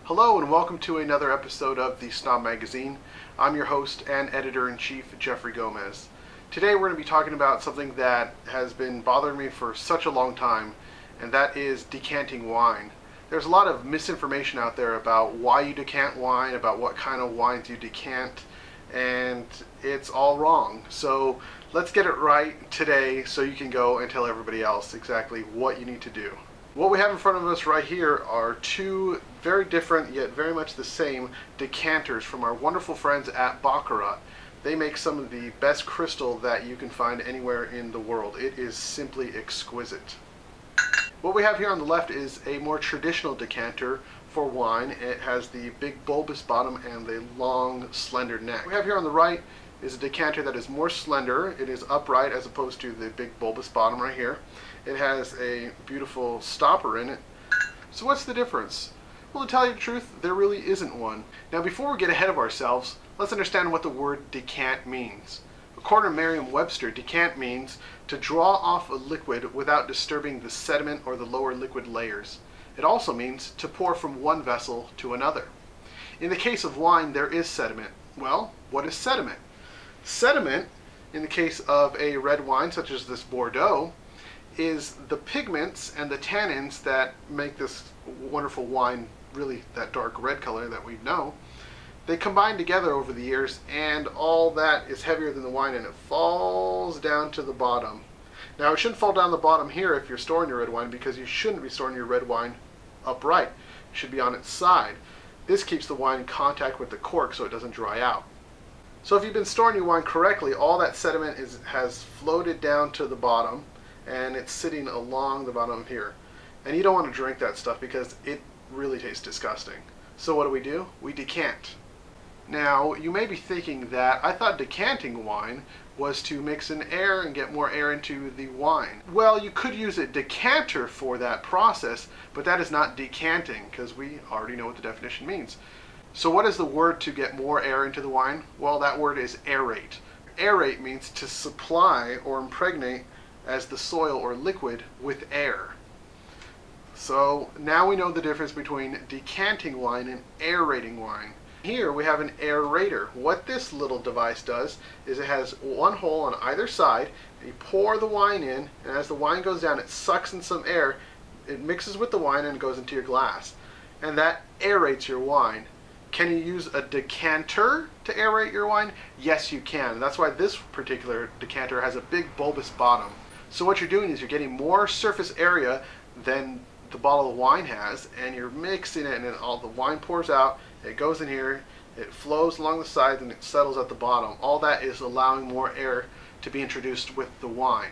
Hello and welcome to another episode of the Snob magazine. I'm your host and editor-in-chief, Jeffrey Gomez. Today we're going to be talking about something that has been bothering me for such a long time, and that is decanting wine. There's a lot of misinformation out there about why you decant wine, about what kind of wines you decant, and it's all wrong. So let's get it right today so you can go and tell everybody else exactly what you need to do. What we have in front of us right here are two very different yet very much the same decanters from our wonderful friends at Baccarat. They make some of the best crystal that you can find anywhere in the world. It is simply exquisite. What we have here on the left is a more traditional decanter for wine. It has the big bulbous bottom and the long slender neck. What we have here on the right is a decanter that is more slender. It is upright as opposed to the big bulbous bottom right here. It has a beautiful stopper in it. So what's the difference? Well, to tell you the truth, there really isn't one. Now before we get ahead of ourselves, let's understand what the word decant means. According to Merriam-Webster, decant means to draw off a liquid without disturbing the sediment or the lower liquid layers. It also means to pour from one vessel to another. In the case of wine, there is sediment. Well, what is sediment? Sediment, in the case of a red wine such as this Bordeaux, is the pigments and the tannins that make this wonderful wine really that dark red color that we know. They combine together over the years, and all that is heavier than the wine, and it falls down to the bottom. Now it shouldn't fall down the bottom here if you're storing your red wine, because you shouldn't be storing your red wine upright. It should be on its side. This keeps the wine in contact with the cork so it doesn't dry out. So if you've been storing your wine correctly, all that sediment has floated down to the bottom, and it's sitting along the bottom here. And you don't want to drink that stuff because it really tastes disgusting. So what do? We decant. Now, you may be thinking that I thought decanting wine was to mix in air and get more air into the wine. Well, you could use a decanter for that process, but that is not decanting because we already know what the definition means. So what is the word to get more air into the wine? Well, that word is aerate. Aerate means to supply or impregnate as the soil or liquid with air. So now we know the difference between decanting wine and aerating wine. Here we have an aerator. What this little device does is it has one hole on either side. You pour the wine in, and as the wine goes down, it sucks in some air. It mixes with the wine and goes into your glass. And that aerates your wine. Can you use a decanter to aerate your wine? Yes, you can. And that's why this particular decanter has a big bulbous bottom. So what you're doing is you're getting more surface area than the bottle of wine has, and you're mixing it, and then all the wine pours out, it goes in here, it flows along the sides, and it settles at the bottom. All that is allowing more air to be introduced with the wine.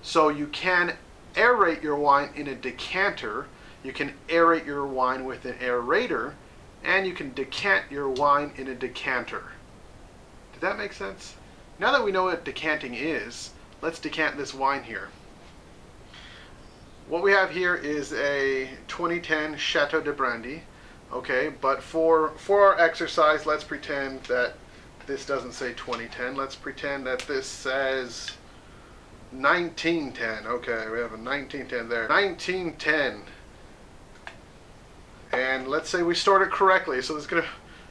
So you can aerate your wine in a decanter, you can aerate your wine with an aerator, and you can decant your wine in a decanter. Did that make sense? Now that we know what decanting is, let's decant this wine here. What we have here is a 2010 Chateau de Brandy. Okay, but for our exercise, let's pretend that this doesn't say 2010. Let's pretend that this says 1910. Okay, we have a 1910 there. 1910. And let's say we stored it correctly, so this is going to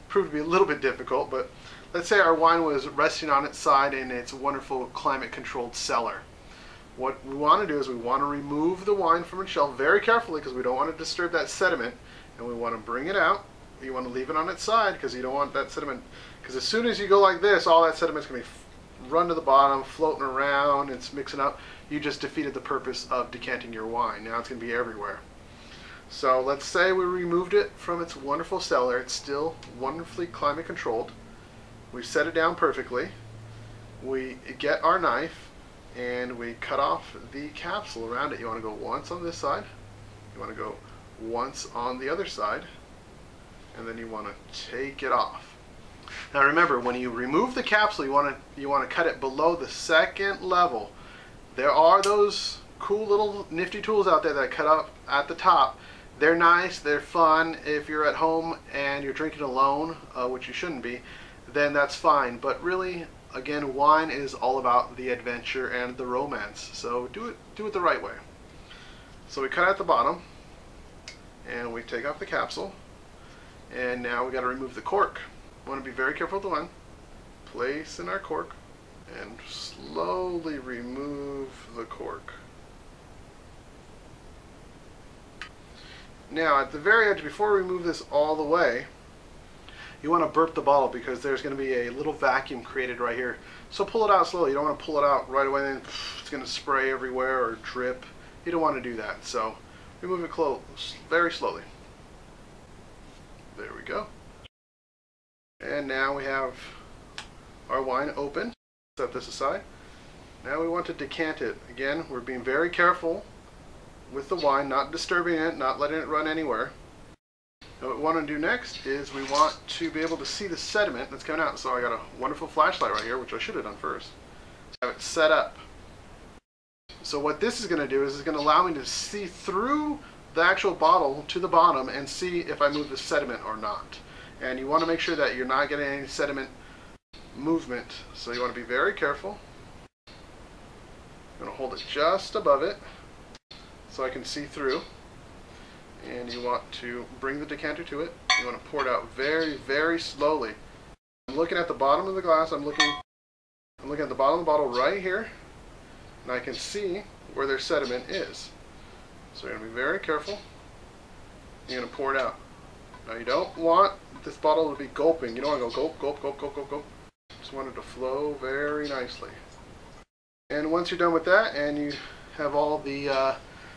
prove to be a little bit difficult, but let's say our wine was resting on its side in its wonderful climate-controlled cellar. What we want to do is we want to remove the wine from its shelf very carefully because we don't want to disturb that sediment, and we want to bring it out. You want to leave it on its side because you don't want that sediment, because as soon as you go like this, all that sediment's going to be run to the bottom, floating around, it's mixing up. You just defeated the purpose of decanting your wine. Now it's going to be everywhere. So let's say we removed it from its wonderful cellar. It's still wonderfully climate controlled. We set it down perfectly. We get our knife and we cut off the capsule around it. You want to go once on this side, you want to go once on the other side, and then you want to take it off. Now remember, when you remove the capsule, you want to cut it below the second level. There are those cool little nifty tools out there that cut up at the top. They're nice, they're fun. If you're at home and you're drinking alone, which you shouldn't be, then that's fine. But really, again, wine is all about the adventure and the romance. So do it the right way. So we cut out the bottom, and we take off the capsule, And now we got to remove the cork. We want to be very careful with the wine. Place in our cork and slowly remove the cork. Now at the very edge, before we remove this all the way, you want to burp the bottle because there's going to be a little vacuum created right here. So pull it out slowly. You don't want to pull it out right away and it's going to spray everywhere or drip. You don't want to do that. So remove it very slowly. There we go. And now we have our wine open. Set this aside. Now we want to decant it. Again, we're being very careful with the wine, not disturbing it, not letting it run anywhere. And what we want to do next is we want to be able to see the sediment that's coming out. So I got a wonderful flashlight right here, which I should have done first. Have it set up. So what this is going to do is it's going to allow me to see through the actual bottle to the bottom and see if I move the sediment or not. And you want to make sure that you're not getting any sediment movement. So you want to be very careful. I'm going to hold it just above it so I can see through. And you want to bring the decanter to it. You want to pour it out very, very slowly. I'm looking at the bottom of the glass. I'm looking at the bottom of the bottle right here, and I can see where their sediment is. So you're going to be very careful. You're going to pour it out. Now you don't want this bottle to be gulping. You don't want to go gulp, gulp, gulp, gulp, gulp, gulp. Just want it to flow very nicely. And once you're done with that, and you have all the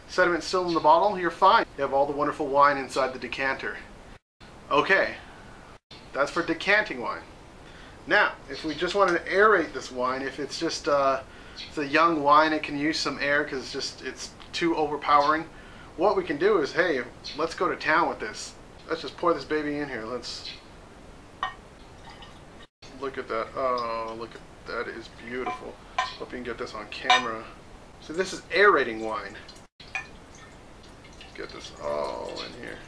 sediment still in the bottle, you're fine. You have all the wonderful wine inside the decanter. Okay, that's for decanting wine. Now, if we just want to aerate this wine, if it's just it's a young wine, it can use some air because it's too overpowering. What we can do is, hey, let's go to town with this. Let's just pour this baby in here. Let's look at that. Oh, look at that. It is beautiful. Hope you can get this on camera. So this is aerating wine. Get this all in here.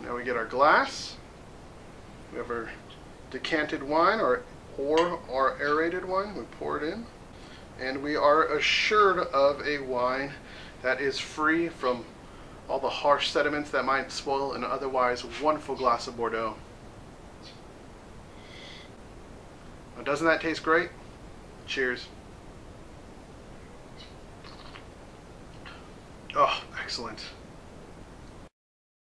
Now we get our glass. We have our decanted wine or our aerated wine. We pour it in. And we are assured of a wine that is free from all the harsh sediments that might spoil an otherwise wonderful glass of Bordeaux. Now, doesn't that taste great? Cheers. Oh, excellent.